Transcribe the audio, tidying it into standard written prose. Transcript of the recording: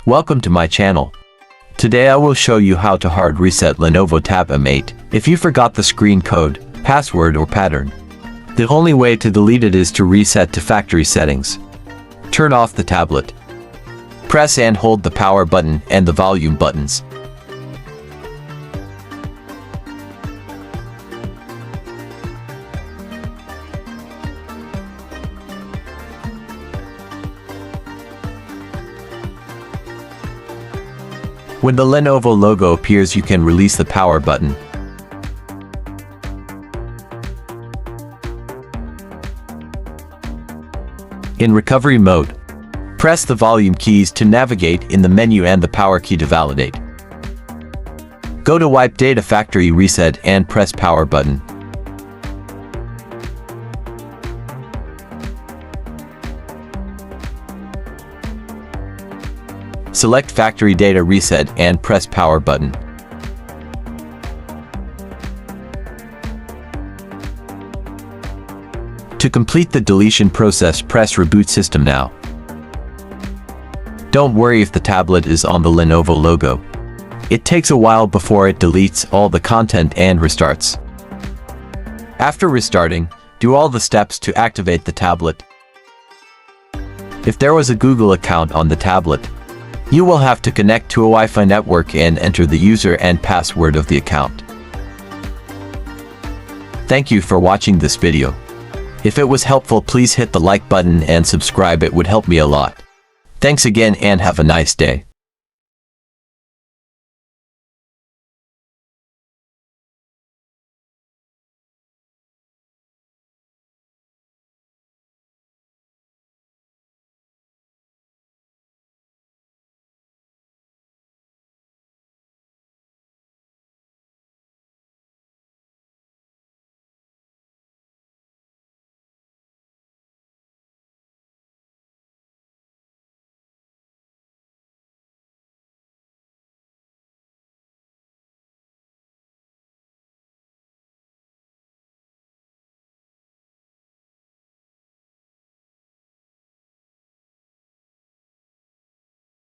Welcome to my channel. Today I will show you how to hard reset Lenovo Tab M8 if you forgot the screen code, password or pattern. The only way to delete it is to reset to factory settings. Turn off the tablet. Press and hold the power button and the volume buttons. When the Lenovo logo appears, you can release the power button. In recovery mode, press the volume keys to navigate in the menu and the power key to validate. Go to Wipe Data Factory Reset and press power button. Select Factory Data Reset and press power button. To complete the deletion process, press Reboot System now. Don't worry if the tablet is on the Lenovo logo. It takes a while before it deletes all the content and restarts. After restarting, do all the steps to activate the tablet. If there was a Google account on the tablet, you will have to connect to a Wi-Fi network and enter the user and password of the account. Thank you for watching this video. If it was helpful, please hit the like button and subscribe. It would help me a lot. Thanks again and have a nice day.